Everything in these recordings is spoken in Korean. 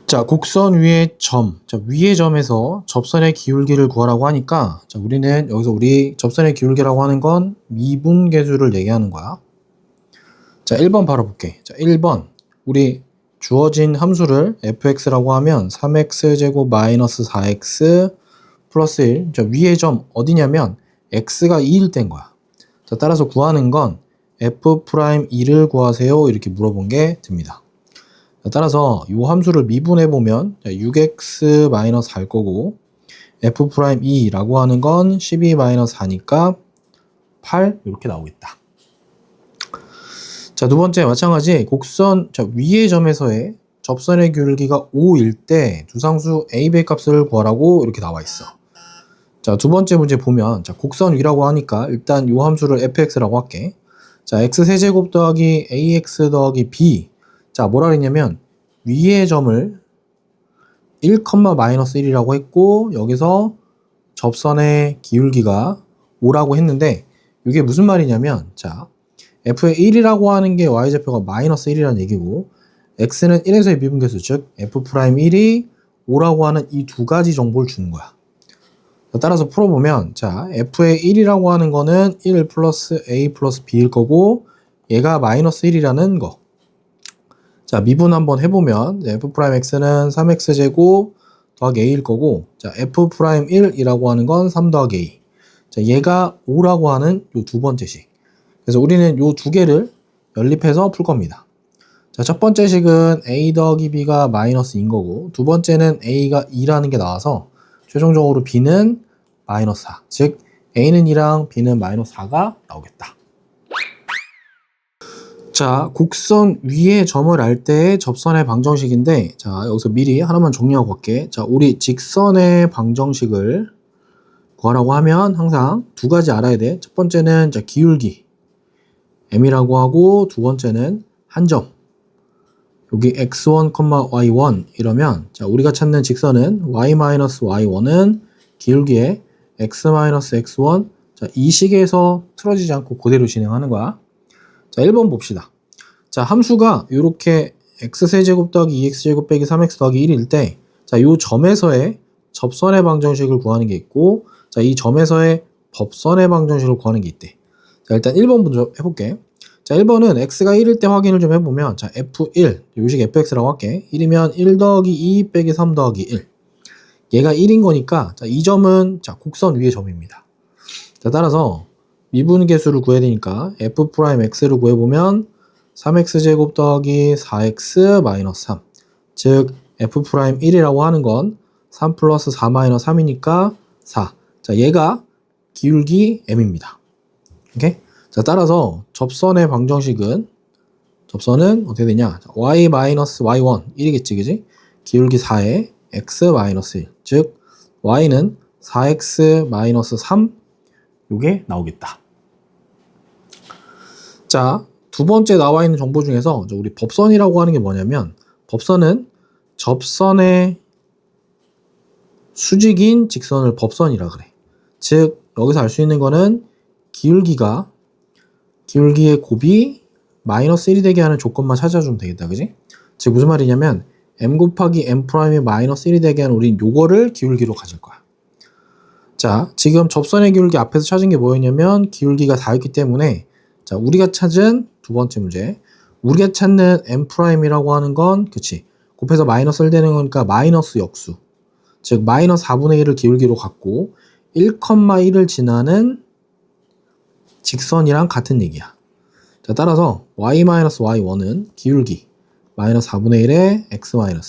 자, 곡선 위의 점. 자, 위의 점에서 접선의 기울기를 구하라고 하니까, 자, 우리는 여기서 우리 접선의 기울기라고 하는 건 미분계수를 얘기하는 거야. 자, 1번 바로 볼게. 자, 1번. 우리 주어진 함수를 fx라고 하면 3x제곱 마이너스 4x 플러스 1. 자, 위의 점 어디냐면 x가 2일 땐 거야. 자, 따라서 구하는 건 f'2를 구하세요. 이렇게 물어본 게 됩니다. 따라서 이 함수를 미분해보면 6x-4일 거고 f'2라고 하는 건 12-4니까 8 이렇게 나오겠다. 자, 두 번째 마찬가지 곡선 위의 점에서의 접선의 기울기가 5일 때 두상수 a, b의 값을 구하라고 이렇게 나와 있어. 자, 두 번째 문제 보면 곡선 위라고 하니까 일단 이 함수를 fx라고 할게. 자, x세제곱 더하기 ax 더하기 b. 자, 뭐라 그랬냐면 위의 점을 1,-1이라고 했고 여기서 접선의 기울기가 5라고 했는데 이게 무슨 말이냐면 자, f의 1이라고 하는 게 y좌표가 마이너스 1이라는 얘기고 x는 1에서의 미분계수 즉 f'1이 5라고 하는 이 두 가지 정보를 주는 거야. 따라서 풀어보면 자, f의 1이라고 하는 거는 1 플러스 a 플러스 b일 거고 얘가 마이너스 1이라는 거. 자, 미분 한번 해보면 f'x는 3x제곱 더하기 a일 거고 자, f'1이라고 하는 건 3 더하기 a. 자, 얘가 5라고 하는 요 두 번째 식. 그래서 우리는 요 두 개를 연립해서 풀 겁니다. 자, 첫 번째 식은 a 더하기 b가 마이너스인 거고 두 번째는 a가 2라는 게 나와서 최종적으로 b는 마이너스 4. 즉 a는 2랑 b는 마이너스 4가 나오겠다. 자, 곡선 위에 점을 알 때의 접선의 방정식인데 자, 여기서 미리 하나만 정리하고 갈게. 자, 우리 직선의 방정식을 구하라고 하면 항상 두 가지 알아야 돼. 첫 번째는 자, 기울기 m이라고 하고 두 번째는 한 점. 여기 x1, y1 이러면 자, 우리가 찾는 직선은 y-y1은 기울기에 x-x1 자, 이 식에서 틀어지지 않고 그대로 진행하는 거야. 자, 1번 봅시다. 자, 함수가 이렇게 x세제곱 더하기 2x제곱 빼기 3x 더하기 1일 때 자, 요 점에서의 접선의 방정식을 구하는 게 있고 자, 이 점에서의 법선의 방정식을 구하는 게 있대. 자, 일단 1번 먼저 해볼게. 자, 1번은 x가 1일 때 확인을 좀 해보면 자, f1, 요식 fx라고 할게. 1이면 1 더하기 2 빼기 3 더하기 1. 얘가 1인 거니까 자, 이 점은 자, 곡선 위의 점입니다. 자, 따라서 미분계수를 구해야 되니까 f'x를 구해보면 3x제곱 더하기 4x 마이너스 3. 즉 f'1이라고 하는 건 3 플러스 4 마이너스 3이니까 4. 자, 얘가 기울기 m입니다. 오케이? 자, 따라서 접선의 방정식은 접선은 어떻게 되냐? y 마이너스 y1 1이겠지, 그지? 기울기 4에 x 마이너스 1. 즉 y는 4x 마이너스 3 요게 나오겠다. 자, 두 번째 나와 있는 정보 중에서 우리 법선이라고 하는 게 뭐냐면 법선은 접선의 수직인 직선을 법선이라 그래. 즉 여기서 알 수 있는 거는 기울기의 곱이 마이너스 1이 되게 하는 조건만 찾아주면 되겠다. 그지? 즉 무슨 말이냐면 m 곱하기 m'이 마이너스 1이 되게 하는 우린 요거를 기울기로 가질 거야. 자, 지금 접선의 기울기 앞에서 찾은 게 뭐였냐면 기울기가 4였기 때문에 자, 우리가 찾은 두 번째 문제 우리가 찾는 m'이라고 하는 건 그치 곱해서 마이너스 1 되는 거니까 마이너스 역수 즉 마이너스 4분의 1을 기울기로 갖고 1,1을 지나는 직선이랑 같은 얘기야. 자, 따라서 y-y1은 기울기 마이너스 4분의 1에 x-1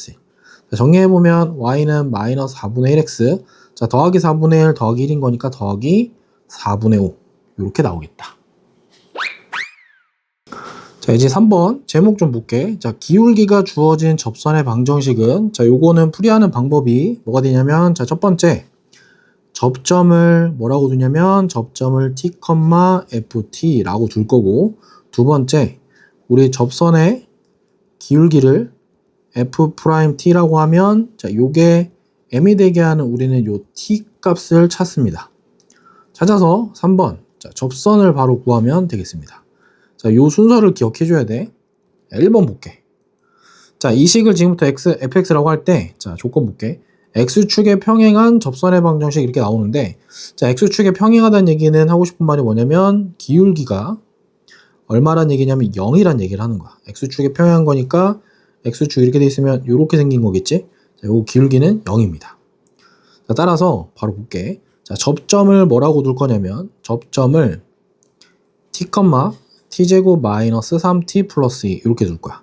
자, 정리해보면 y는 마이너스 4분의 1x 자, 더하기 4분의 1 더하기 1인 거니까 더하기 4분의 5 이렇게 나오겠다. 자, 이제 3번 제목 좀 볼게. 자, 기울기가 주어진 접선의 방정식은 자, 요거는 풀이하는 방법이 뭐가 되냐면 자, 첫 번째 접점을 뭐라고 두냐면 접점을 t, ft라고 둘 거고 두 번째 우리 접선의 기울기를 f't라고 하면 자, 요게 m이 되게 하는 우리는 요 t 값을 찾습니다. 찾아서 3번 자, 접선을 바로 구하면 되겠습니다. 자, 요 순서를 기억해 줘야 돼. 1번 볼게. 자, 이 식을 지금부터 fx라고 할 때, 자, 조건 볼게. x축에 평행한 접선의 방정식 이렇게 나오는데, 자, x축에 평행하다는 얘기는 하고 싶은 말이 뭐냐면, 기울기가 얼마란 얘기냐면 0이란 얘기를 하는 거야. x축에 평행한 거니까, x축 이렇게 돼 있으면 이렇게 생긴 거겠지? 자, 요 기울기는 0입니다. 자, 따라서 바로 볼게. 자, 접점을 뭐라고 둘 거냐면, 접점을 t, t제곱 마이너스 3t 플러스 2 이렇게 둘 거야.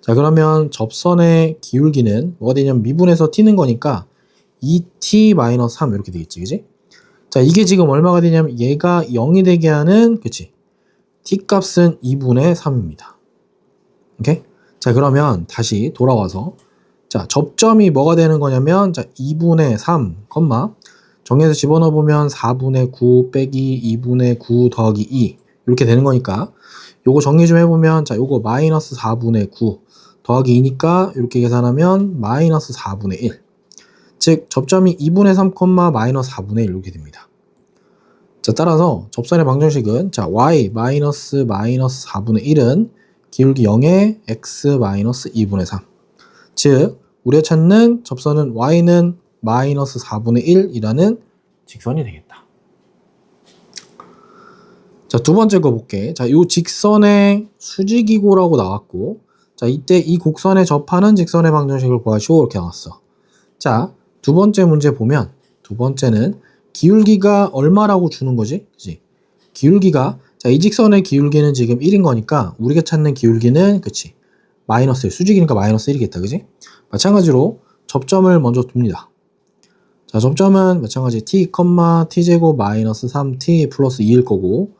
자, 그러면 접선의 기울기는 뭐가 되냐면 미분해서 t는 거니까 2t-3 이렇게 되겠지, 그지? 자, 이게 지금 얼마가 되냐면 얘가 0이 되게 하는, 그치? t 값은 2분의 3입니다. 오케이? 자, 그러면 다시 돌아와서, 자, 접점이 뭐가 되는 거냐면, 자, 2분의 3, 정리해서 집어넣어보면 4분의 9 빼기 2분의 9 더하기 2 이렇게 되는 거니까 요거 정리 좀 해보면, 자, 요거 마이너스 4분의 9 더하기 2니까 이렇게 계산하면 마이너스 4분의 1. 즉 접점이 2분의 3, 마이너스 4분의 1 이렇게 됩니다. 자, 따라서 접선의 방정식은, 자, y 마이너스 4분의 1은 기울기 0에 x 마이너스 2분의 3. 즉 우리가 찾는 접선은 y는 마이너스 4분의 1이라는 직선이 되겠다. 자, 두 번째 거 볼게. 자, 요 직선의 수직이고라고 나왔고, 자, 이때 이 곡선에 접하는 직선의 방정식을 구하시오 이렇게 나왔어. 자, 두 번째 문제 보면, 두 번째는 기울기가 얼마라고 주는 거지? 그치? 기울기가, 자, 이 직선의 기울기는 지금 1인 거니까 우리가 찾는 기울기는, 그치? 마이너스 1, 수직이니까 마이너스 1이겠다, 그지? 마찬가지로 접점을 먼저 둡니다. 자, 접점은 마찬가지 t, t제곱 마이너스 3t 플러스 2일 거고,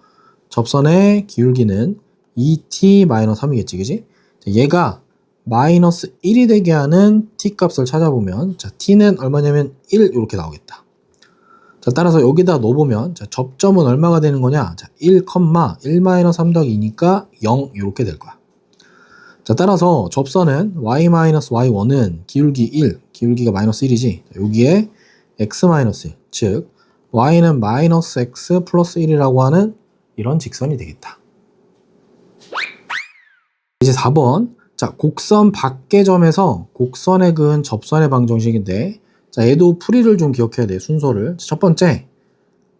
접선의 기울기는 2t 마이너스 3이겠지, 그지? 자, 얘가 마이너스 1이 되게 하는 t 값을 찾아보면, 자, t는 얼마냐면 1 이렇게 나오겠다. 자, 따라서 여기다 넣어보면, 자, 접점은 얼마가 되는 거냐? 자, 1, 1 마이너스 3 더하기 2니까 0 이렇게 될 거야. 자, 따라서 접선은 y-y1은 기울기 1, 기울기가 마이너스 1이지. 자, 여기에 x-1, 즉 y는 마이너스 x 플러스 1이라고 하는 이런 직선이 되겠다. 이제 4번. 자, 곡선 밖의 점에서 곡선에 그은 접선의 방정식인데, 자, 얘도 풀이를 좀 기억해야 돼, 순서를. 첫 번째,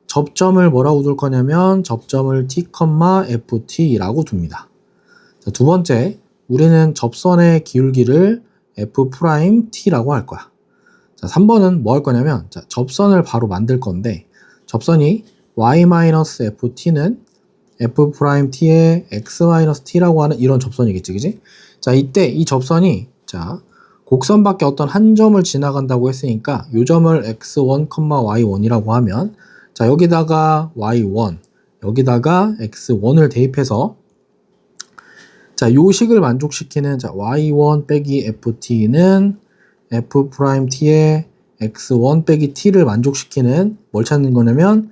접점을 뭐라고 둘 거냐면 접점을 t, ft라고 둡니다. 자, 두 번째, 우리는 접선의 기울기를 f't라고 할 거야. 자, 3번은 뭐 할 거냐면, 자, 접선을 바로 만들 건데, 접선이 y-ft는 f't의 x-t라고 하는 이런 접선이겠지, 그지? 자, 이때 이 접선이, 자, 곡선 밖에 어떤 한 점을 지나간다고 했으니까 이 점을 x1, y1이라고 하면, 자, 여기다가 y1, 여기다가 x1을 대입해서, 자, 요 식을 만족시키는, 자, y1 빼기 ft는 f't의 x1 빼기 t를 만족시키는 뭘 찾는 거냐면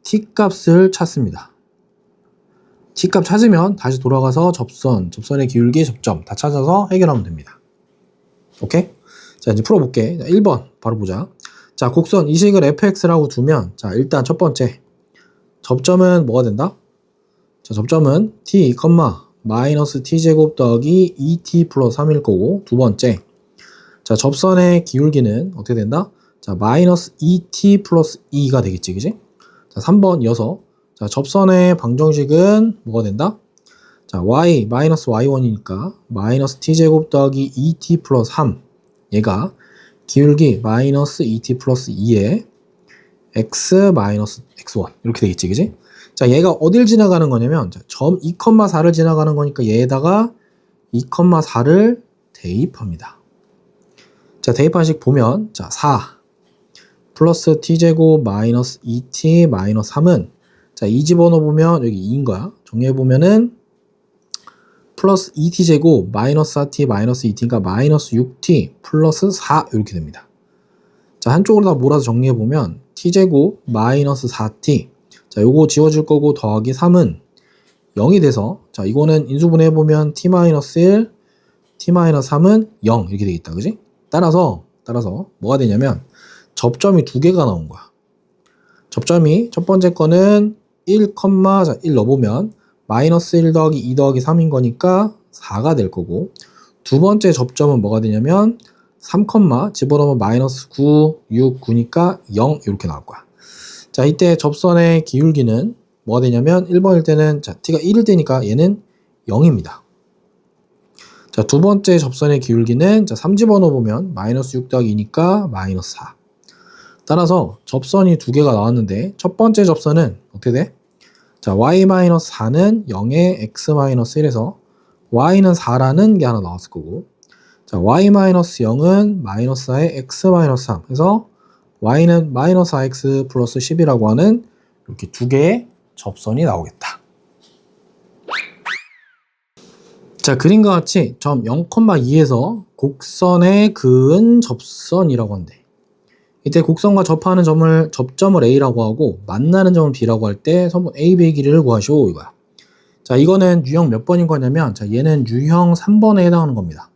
t 값을 찾습니다. t 값 찾으면 다시 돌아가서 접선의 기울기, 접점 다 찾아서 해결하면 됩니다. 오케이? 자, 이제 풀어볼게. 자, 1번 바로 보자. 자, 곡선 이 식을 fx라고 두면, 자, 일단 첫 번째 접점은 뭐가 된다? 자, 접점은 t, 마이너스 t제곱 더하기 2t 플러스 3일 거고, 두 번째, 자, 접선의 기울기는 어떻게 된다? 자, 마이너스 2t 플러스 2가 되겠지, 그지? 자, 3번 이어서, 자, 접선의 방정식은 뭐가 된다? 자, y, 마이너스 y1이니까 마이너스 t제곱 더하기 2t 플러스 3, 얘가 기울기 마이너스 2t 플러스 2에 x 마이너스 x1 이렇게 되겠지, 그지? 자, 얘가 어딜 지나가는 거냐면, 자, 점 2,4를 지나가는 거니까 얘에다가 2,4를 대입합니다. 자, 대입한식 보면, 자, 4 플러스 t제곱 마이너스 2t 마이너스 3은, 자, 이 집어넣어보면 여기 2인 거야. 정리해보면은 플러스 2t제곱 마이너스 4t 마이너스 2t니까 마이너스 6t 플러스 4 이렇게 됩니다. 자, 한쪽으로 다 몰아서 정리해보면 t제곱 마이너스 4t, 자, 요거 지워줄 거고 더하기 3은 0이 돼서, 자, 이거는 인수분해해보면 t-1, t-3은 0 이렇게 되겠다, 그지? 따라서 뭐가 되냐면 접점이 두 개가 나온 거야. 접점이 첫 번째 거는 1, 자, 1 넣어보면 마이너스 1 더하기 2 더하기 3인 거니까 4가 될 거고, 두 번째 접점은 뭐가 되냐면 3, 집어넣으면 마이너스 9, 6, 9니까 0 이렇게 나올 거야. 자, 이때 접선의 기울기는 뭐가 되냐면 1번일 때는 자, t가 1일 때니까 얘는 0입니다. 자, 두 번째 접선의 기울기는 자, 3 집어넣어 보면 마이너스 6 더하기 2니까 마이너스 4. 따라서 접선이 두 개가 나왔는데 첫 번째 접선은 어떻게 돼? 자, y-4는 0에 x-1에서 y는 4라는 게 하나 나왔을 거고, 자, y-0은 마이너스 4에 x-3 해서 y는 마이너스 4x 플러스 10이라고 하는 이렇게 두 개의 접선이 나오겠다. 자, 그림과 같이 점 0,2에서 곡선에 그은 접선이라고 한대. 이때 곡선과 접하는 접점을 A라고 하고 만나는 점을 B라고 할 때 선분 A, B의 길이를 구하시오 이거야. 자, 이거는 유형 몇 번인 거냐면 자, 얘는 유형 3번에 해당하는 겁니다.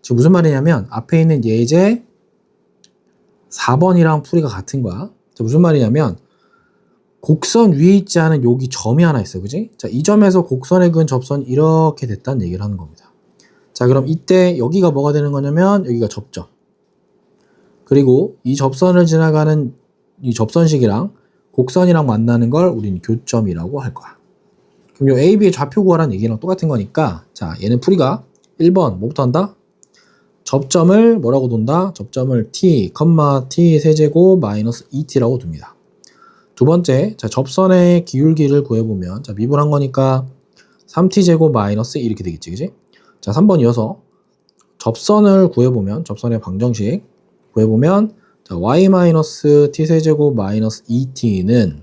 지금 무슨 말이냐면 앞에 있는 예제 4번이랑 풀이가 같은 거야. 자, 무슨 말이냐면 곡선 위에 있지 않은 여기 점이 하나 있어, 그지? 자, 이 점에서 곡선에 그은 접선이 이렇게 됐다는 얘기를 하는 겁니다. 자, 그럼 이때 여기가 뭐가 되는 거냐면 여기가 접점. 그리고 이 접선을 지나가는 이 접선식이랑 곡선이랑 만나는 걸 우리는 교점이라고 할 거야. 그럼 이 AB의 좌표 구하라는 얘기랑 똑같은 거니까 자, 얘는 풀이가 1번 뭐부터 한다? 접점을 뭐라고 둔다? 접점을 t, t 세제곱 마이너스 2t라고 둡니다. 두 번째, 자, 접선의 기울기를 구해보면 자, 미분한 거니까 3t 제곱 마이너스 이렇게 되겠지, 그지? 자, 3번 이어서 접선을 구해보면 접선의 방정식 구해보면 자, y-t 세제곱 마이너스 2t는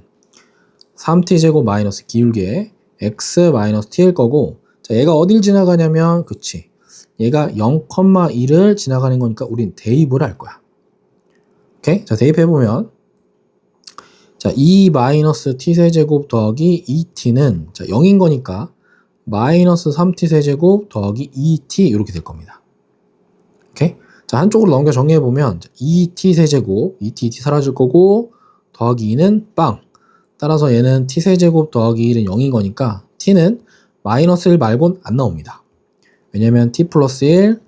3t 제곱 마이너스 기울기에 x-t일 거고 자, 얘가 어딜 지나가냐면 그치 얘가 0,1을 지나가는 거니까 우린 대입을 할 거야. 오케이? 자, 대입해보면 자, 2-t 세제곱 더하기 2t는 자, 0인 거니까 마이너스 3t 세제곱 더하기 2t 이렇게 될 겁니다. 오케이? 자, 한쪽으로 넘겨 정리해보면 2t 세제곱, 2t 사라질 거고 더하기 2는 빵. 따라서 얘는 t 세제곱 더하기 1은 0인 거니까 t는 마이너스 1 말곤 안 나옵니다. 왜냐면 t 플러스 1,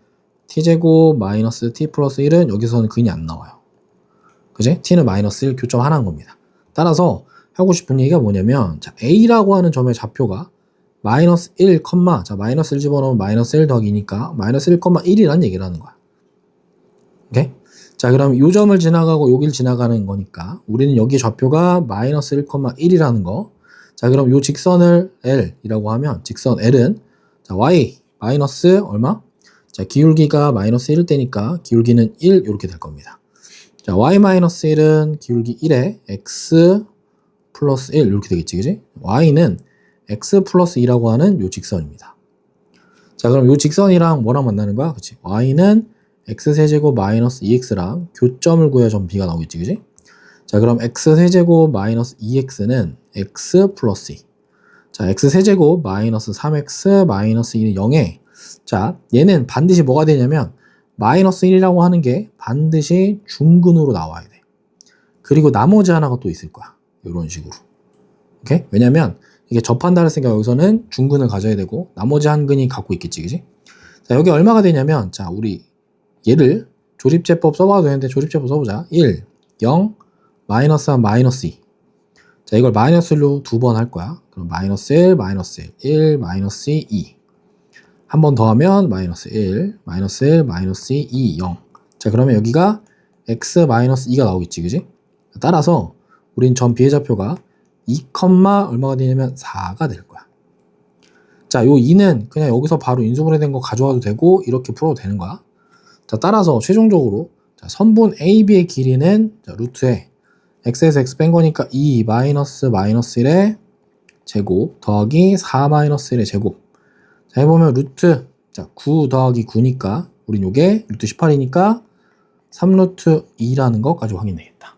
t 제곱 마이너스 t 플러스 1은 여기서는 근이 안 나와요. 그지? t는 마이너스 1 교점 하나인 겁니다. 따라서 하고 싶은 얘기가 뭐냐면 자, a라고 하는 점의 좌표가 마이너스 1, 자, 마이너스 1 집어넣으면 마이너스 1 더하기 2니까 마이너스 1,1이라는 얘기를 하는 거야. 오케이? 자, 그럼 이 점을 지나가고 여길 지나가는 거니까 우리는 여기 좌표가 마이너스 1,1이라는 거. 자, 그럼 이 직선을 L이라고 하면 직선 L은 자, Y 마이너스 얼마? 자, 기울기가 마이너스 1일 때니까 기울기는 1 이렇게 될 겁니다. 자, y-1은 기울기 1에 x 플러스 1 이렇게 되겠지, 그지? y는 x 플러스 2라고 하는 요 직선입니다. 자, 그럼 요 직선이랑 뭐랑 만나는 거야? 그치? y는 x세제곱 마이너스 2x랑 교점을 구해야 점 b가 나오겠지, 그지? 자, 그럼 x세제곱 마이너스 2x는 x 플러스 2. 자, x세제곱 마이너스 3x 마이너스 2는 0에 자, 얘는 반드시 뭐가 되냐면 마이너스 1이라고 하는 게 반드시 중근으로 나와야 돼. 그리고 나머지 하나가 또 있을 거야. 이런 식으로. 오케이? 왜냐면 이게 접한다 했으니까 여기서는 중근을 가져야 되고 나머지 한 근이 갖고 있겠지, 그지? 자, 여기 얼마가 되냐면 자, 우리 얘를 조립제법 써봐도 되는데 조립제법 써보자. 1, 0, 마이너스 1, 마이너스 2. 자, 이걸 마이너스 1로 두 번 할 거야. 그럼 마이너스 1, 마이너스 1, 1, 마이너스 2, 2. 한 번 더 하면 마이너스 1, 마이너스 1, 마이너스 2, 2, 0. 자, 그러면 여기가 x 마이너스 2가 나오겠지, 그지? 따라서 우린 점 B의 좌표가 2, 얼마가 되냐면 4가 될 거야. 자, 요 2는 그냥 여기서 바로 인수분해된 거 가져와도 되고 이렇게 풀어도 되는 거야. 자, 따라서 최종적으로 자, 선분 AB의 길이는 자, 루트에 x에서 x 뺀 거니까 2 마이너스 1의 제곱 더하기 4 마이너스 1의 제곱. 자, 해보면 루트 자, 9 더하기 9니까 우린 요게 루트 18이니까 3루트 2라는 것까지 확인되겠다.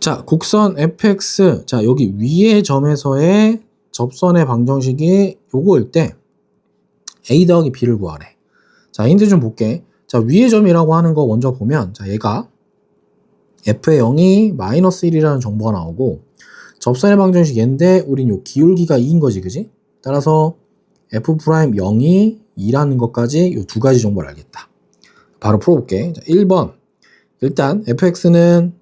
자, 곡선 fx 자, 여기 위의 점에서의 접선의 방정식이 요거일 때 a 더하기 b를 구하래. 자, 힌트 좀 볼게. 자, 위의 점이라고 하는 거 먼저 보면 자, 얘가 f의 0이 마이너스 1이라는 정보가 나오고 접선의 방정식 얘인데 우린 요 기울기가 2인 거지, 그지? 따라서 F'0이 2라는 것까지 이 두 가지 정보를 알겠다. 바로 풀어볼게. 자, 1번. 일단 fx는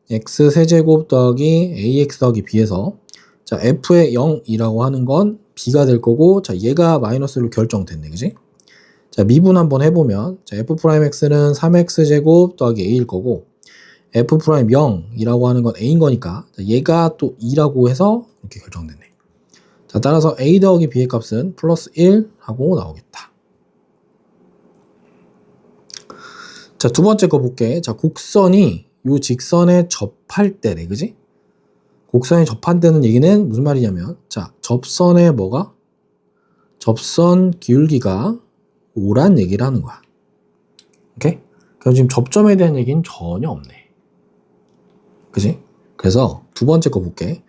x 세제곱 더하기 ax 더하기 b에서 자, f의 0이라고 하는 건 b가 될 거고, 자, 얘가 마이너스로 결정됐네, 그지? 자, 미분 한번 해보면, 자, f'x는 3x 제곱 더하기 a일 거고, f'0이라고 하는 건 a인 거니까, 자, 얘가 또 2라고 해서 이렇게 결정됐네. 자, 따라서 a 더하기 b의 값은 플러스 1 하고 나오겠다. 자, 두 번째 거 볼게. 자, 곡선이 요 직선에 접할 때래, 그지? 곡선에 접한다는 얘기는 무슨 말이냐면, 자, 접선에 뭐가? 접선 기울기가 5란 얘기를 하는 거야. 오케이? 그럼 지금 접점에 대한 얘기는 전혀 없네. 그지? 그래서 두 번째 거 볼게.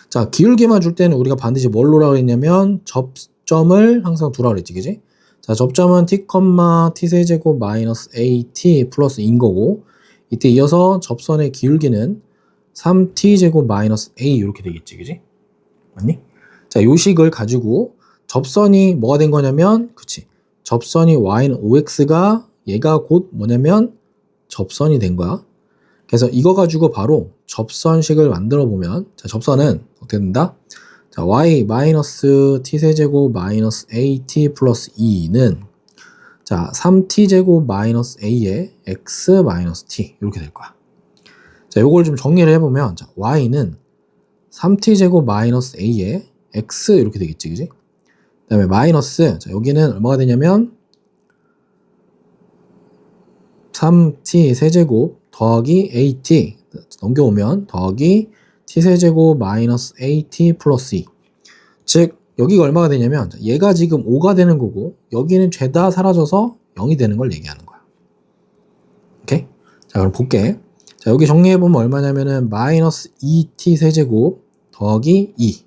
자, 기울기만 줄 때는 우리가 반드시 뭘 놓으라고 했냐면, 접점을 항상 두라고 그랬지, 그지? 자, 접점은 t, t세제곱 마이너스 at 플러스 인 거고, 이때 이어서 접선의 기울기는 3t제곱 마이너스 a 이렇게 되겠지, 그지? 맞니? 자, 요 식을 가지고 접선이 뭐가 된 거냐면, 그치? 접선이 y는 5x가 얘가 곧 뭐냐면 접선이 된 거야. 그래서 이거 가지고 바로 접선식을 만들어 보면, 자, 접선은 어떻게 된다? 자, y 마이너스 t세제곱 마이너스 at 플러스 2는 자, 3t제곱 마이너스 a에 x 마이너스 t 이렇게 될 거야. 자, 요걸 좀 정리를 해보면, 자, y는 3t제곱 마이너스 a에 x 이렇게 되겠지, 그지? 그 다음에 마이너스, 자, 여기는 얼마가 되냐면 3t 세제곱 더하기 at 넘겨오면 더하기 t세제곱 마이너스 at 플러스 2. 즉 여기가 얼마가 되냐면 얘가 지금 5가 되는 거고 여기는 죄다 사라져서 0이 되는 걸 얘기하는 거야. 오케이? 자, 그럼 볼게. 자, 여기 정리해보면 얼마냐면은 마이너스 2t 세제곱 더하기 2.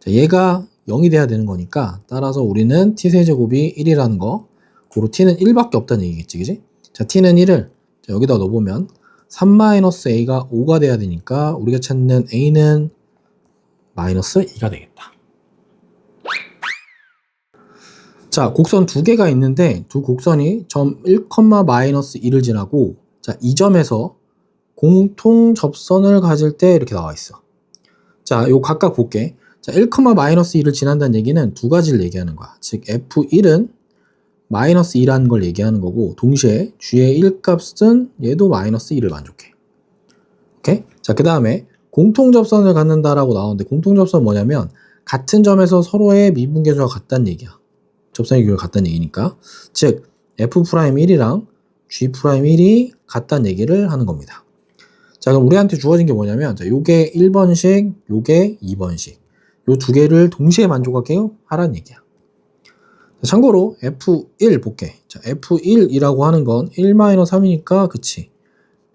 자, 얘가 0이 돼야 되는 거니까 따라서 우리는 t 세제곱이 1이라는 거, 고로 t는 1밖에 없다는 얘기겠지, 그지? 자, t는 1을 자, 여기다 넣어보면 3-a가 5가 돼야 되니까 우리가 찾는 a는 마이너스 2가 되겠다. 자, 곡선 두 개가 있는데 두 곡선이 점 1, 마이너스 2를 지나고 자, 이 점에서 공통 접선을 가질 때 이렇게 나와 있어. 자, 요 각각 볼게. 자, 1, 마이너스 2를 지난다는 얘기는 두 가지를 얘기하는 거야. 즉 f1은 마이너스 2라는 걸 얘기하는 거고, 동시에 g의 1 값은 얘도 마이너스 2를 만족해. 오케이? 자, 그 다음에 공통접선을 갖는다라고 나오는데, 공통접선은 뭐냐면 같은 점에서 서로의 미분계수가 같다는 얘기야. 접선의 기울기가 같다는 얘기니까. 즉 f'1이랑 g'1이 같다는 얘기를 하는 겁니다. 자, 그럼 우리한테 주어진 게 뭐냐면, 자, 요게 1번식, 요게 2번식. 요 두 개를 동시에 만족하게 하라는 얘기야. 자, 참고로 f1 볼게. 자, f1이라고 하는 건 1-3이니까 그치.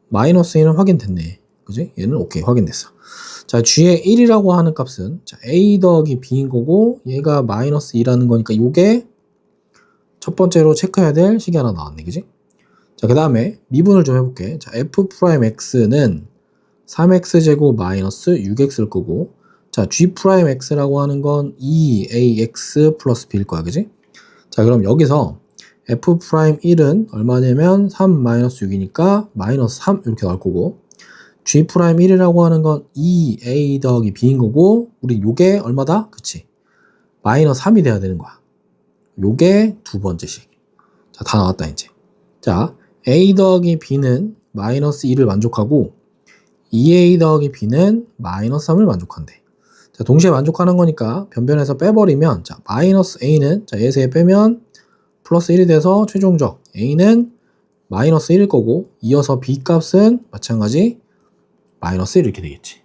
마이너스 1은 확인됐네. 그지? 얘는 오케이, 확인됐어. 자, g의 1이라고 하는 값은 자, a 더하기 b인 거고 얘가 마이너스 2라는 거니까 요게 첫 번째로 체크해야 될 식이 하나 나왔네. 그지? 자, 그 다음에 미분을 좀 해볼게. 자, f'x는 3x제곱 마이너스 6x일 거고, 자, g'x라고 하는 건 2ax 플러스 b일 거야. 그지? 자, 그럼 여기서 f'1은 얼마냐면 3-6이니까 마이너스 3 이렇게 나올 거고, g'1이라고 하는 건 2a 더하기 b인 거고, 우리 요게 얼마다? 그치? 마이너스 3이 돼야 되는 거야. 요게 두 번째식. 자, 다 나왔다 이제. 자, a 더하기 b는 마이너스 2를 만족하고 2a 더하기 b는 마이너스 3을 만족한대. 자, 동시에 만족하는 거니까 변변해서 빼버리면 자, 마이너스 a는 자, 얘에서 빼면 플러스 1이 돼서 최종적 a는 마이너스 1일 거고, 이어서 b 값은 마찬가지 마이너스 1 이렇게 되겠지.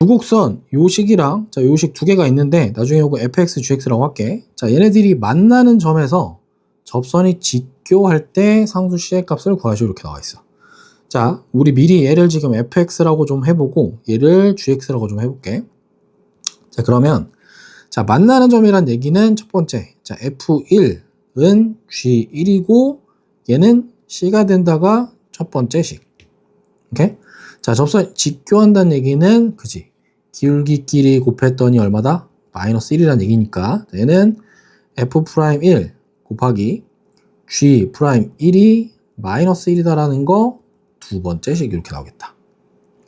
두 곡선 요 식이랑 자, 요 식 두 개가 있는데 나중에 요거 fx, gx라고 할게. 자, 얘네들이 만나는 점에서 접선이 직교할 때 상수 c의 값을 구하시오 이렇게 나와 있어. 자, 우리 미리 얘를 지금 fx라고 좀 해보고 얘를 gx라고 좀 해볼게. 자, 그러면 자, 만나는 점이란 얘기는 첫 번째, 자, f1은 g1이고 얘는 c가 된다가 첫 번째 식. 오케이? 자, 접선 직교한다는 얘기는 그지? 기울기끼리 곱했더니 얼마다? 마이너스 1이란 얘기니까 얘는 F'1 곱하기 G'1이 마이너스 1이다라는 거 두 번째 식 이렇게 나오겠다.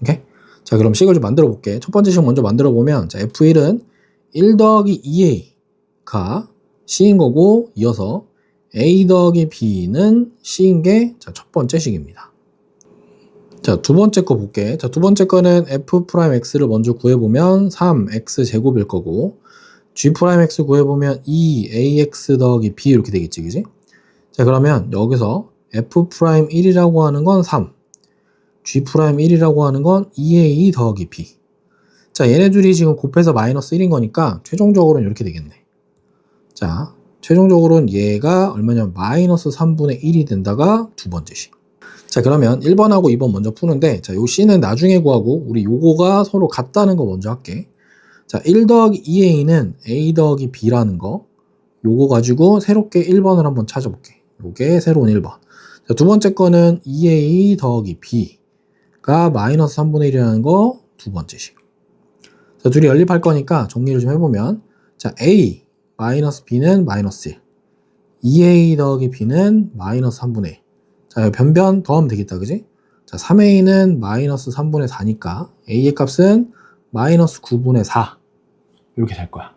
오케이? 자, 그럼 식을 좀 만들어 볼게. 첫 번째 식 먼저 만들어 보면, 자, F1은 1 더하기 2A가 C인 거고, 이어서 A 더하기 B는 C인 게, 자, 첫 번째 식입니다. 자, 두 번째 거 볼게. 자, 두 번째 거는 F'X를 먼저 구해보면 3X 제곱일 거고, G'X 구해보면 2AX 더하기 B 이렇게 되겠지, 그지? 자, 그러면 여기서 F'1이라고 하는 건 3, G'1이라고 하는 건 2A 더하기 B. 자, 얘네 둘이 지금 곱해서 마이너스 1인 거니까 최종적으로는 이렇게 되겠네. 자, 최종적으로는 얘가 얼마냐면 마이너스 3분의 1이 된다가 두 번째 식. 자, 그러면 1번하고 2번 먼저 푸는데, 자, 요 C는 나중에 구하고 우리 요거가 서로 같다는 거 먼저 할게. 자, 1 더하기 2A는 A 더하기 B라는 거, 요거 가지고 새롭게 1번을 한번 찾아볼게. 요게 새로운 1번. 자, 두 번째 거는 2A 더하기 B가 마이너스 3분의 1이라는 거 두 번째 식. 자, 둘이 연립할 거니까 정리를 좀 해보면, 자, A 마이너스 B는 마이너스 1, 2A 더하기 B는 마이너스 3분의 1. 자, 변변 더하면 되겠다, 그지? 자, 3A는 마이너스 3분의 4니까 A의 값은 마이너스 9분의 4 이렇게 될 거야,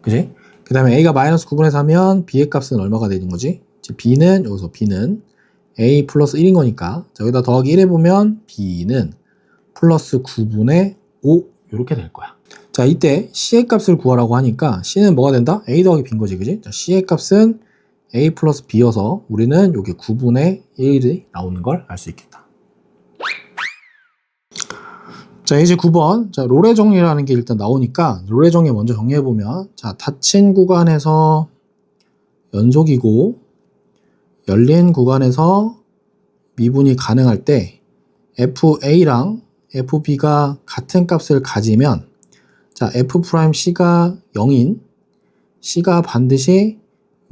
그지? 그 다음에 A가 마이너스 9분의 4면 B의 값은 얼마가 되는 거지? B는, 여기서 B는 A 플러스 1인 거니까, 자, 여기다 더하기 1 해보면 B는 플러스 9분의 5 이렇게 될 거야. 자, 이때 C의 값을 구하라고 하니까 C는 뭐가 된다? A 더하기 B인 거지, 그지? 자, C의 값은 A 플러스 B여서 우리는 여기 9분의 1이 나오는 걸 알 수 있겠다. 자, 이제 9번. 자, 롤의 정리라는 게 일단 나오니까 롤의 정리 먼저 정리해보면, 자, 닫힌 구간에서 연속이고 열린 구간에서 미분이 가능할 때 FA랑 FB가 같은 값을 가지면, 자, F'C가 0인 C가 반드시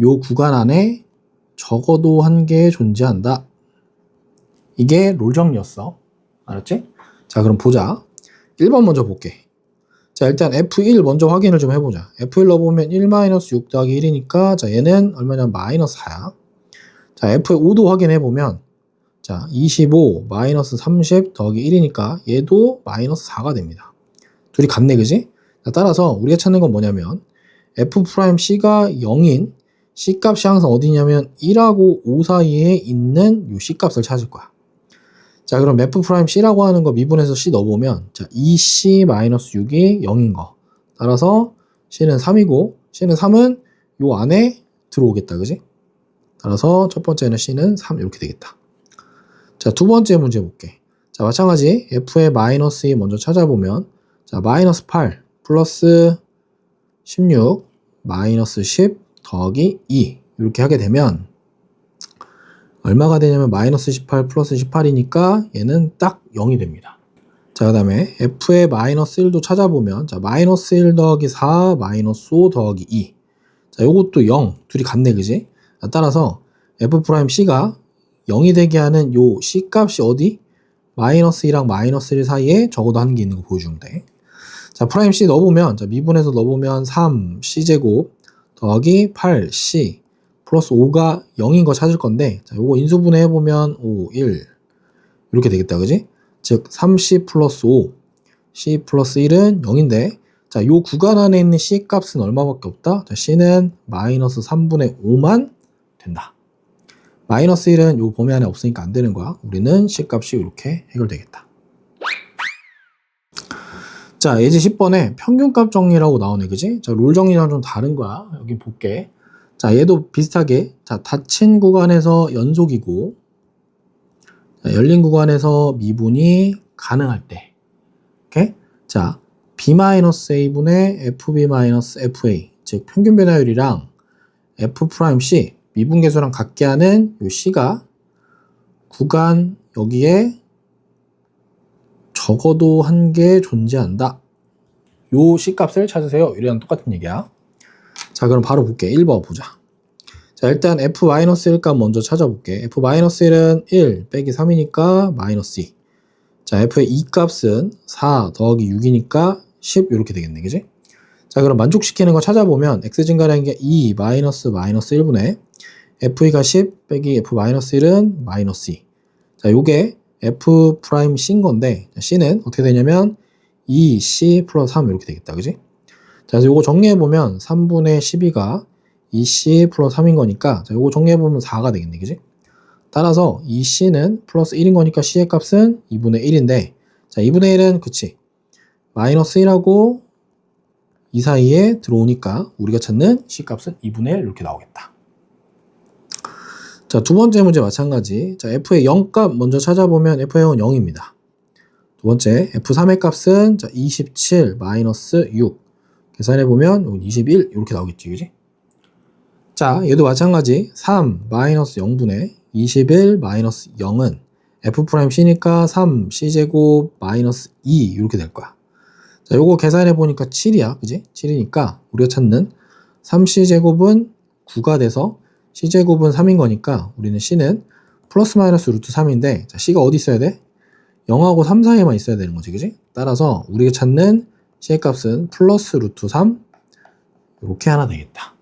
요 구간 안에 적어도 한 개 존재한다. 이게 롤 정리였어. 알았지? 자, 그럼 보자. 1번 먼저 볼게. 자, 일단 F1 먼저 확인을 좀 해보자. F1 넣어보면 1-6 더하기 1이니까, 자, 얘는 얼마냐면 마이너스 4야. 자, F5도 확인해보면, 자, 25 마이너스 30 더하기 1이니까 얘도 마이너스 4가 됩니다. 둘이 같네, 그지? 자, 따라서 우리가 찾는 건 뭐냐면 F'C가 0인 C값이 항상 어디냐면 1하고 5 사이에 있는 요 C값을 찾을 거야. 자, 그럼 F'C라고 하는 거 미분해서 C 넣어보면, 자, 2C-6이 0인 거. 따라서 C는 3이고, C는 3은 요 안에 들어오겠다, 그지? 따라서 첫 번째는 C는 3 이렇게 되겠다. 자, 두 번째 문제 볼게. 자, 마찬가지 F의 마이너스 2 먼저 찾아보면, 자, 마이너스 8 플러스 16 마이너스 10 더하기 2 이렇게 하게 되면 얼마가 되냐면 마이너스 18 플러스 18이니까 얘는 딱 0이 됩니다. 자, 그 다음에 F의 마이너스 1도 찾아보면, 자, 마이너스 1 더하기 4 마이너스 5 더하기 2. 자, 요것도 0 둘이 같네, 그지? 자, 따라서 F'C가 0이 되게 하는 요 C값이 어디? 마이너스 2랑 마이너스 1 사이에 적어도 한 개 있는 거 보여주면 돼. 자, 프라임 C 넣어보면, 자, 미분해서 넣어보면 3C제곱 더하기 8C 플러스 5가 0인 거 찾을 건데, 자, 요거 인수분해 해보면 5, 1 이렇게 되겠다, 그지? 즉 3C 플러스 5 C 플러스 1은 0인데, 자, 요 구간 안에 있는 C 값은 얼마밖에 없다? 자, C는 마이너스 3분의 5만 된다. 마이너스 1은 요 범위 안에 없으니까 안 되는 거야. 우리는 C 값이 이렇게 해결되겠다. 자, 예제 10번에 평균값 정리라고 나오네, 그지? 자, 롤 정리랑 좀 다른 거야. 여기 볼게. 자, 얘도 비슷하게, 자, 닫힌 구간에서 연속이고, 자, 열린 구간에서 미분이 가능할 때, 오케이? 자, B-A분의 FB-FA, 즉 평균 변화율이랑 F'C, 미분계수랑 같게 하는 요 C가 구간 여기에 적어도 한 개 존재한다. 요 C값을 찾으세요. 이랑 똑같은 얘기야. 자, 그럼 바로 볼게. 1번 보자. 자, 일단 F-1 값 먼저 찾아볼게. F-1은 1 빼기 3이니까 마이너스 2. 자, f의 이 값은 4 더하기 6이니까 10 이렇게 되겠네, 그지? 자, 그럼 만족시키는 거 찾아보면 x 증가라는 게 2 마이너스 1분의 f가 10 빼기 f 마이너스 1은 마이너스 2. 자, 요게 f 프라임 c인 건데, c는 어떻게 되냐면 2c 플러스 3 이렇게 되겠다, 그지? 자, 그래서 요거 정리해보면 3분의 12가 2c 플러스 3인 거니까, 자, 요거 정리해보면 4가 되겠네, 그지? 따라서 이 c는 플러스 1인 거니까 c의 값은 2분의 1인데, 자, 2분의 1은 그치, 마이너스 1하고 이 사이에 들어오니까 우리가 찾는 c 값은 2분의 1 이렇게 나오겠다. 자, 두 번째 문제 마찬가지. 자, f의 0값 먼저 찾아보면 f의 0은 0입니다. 두 번째, f3의 값은 자, 27 마이너스 6. 계산해보면 21 이렇게 나오겠지, 그지? 자, 얘도 마찬가지. 3 마이너스 0분의 21 마이너스 0은 f'c니까 3c제곱 마이너스 2 이렇게 될 거야. 자, 요거 계산해보니까 7이야, 그지? 7이니까 우리가 찾는 3c제곱은 9가 돼서 c제곱은 3인 거니까 우리는 c는 플러스 마이너스 루트 3인데, 자, c가 어디 있어야 돼? 0하고 3 사이에만 있어야 되는 거지, 그지? 따라서 우리가 찾는 c의 값은 플러스 루트 3 이렇게 하나 되겠다.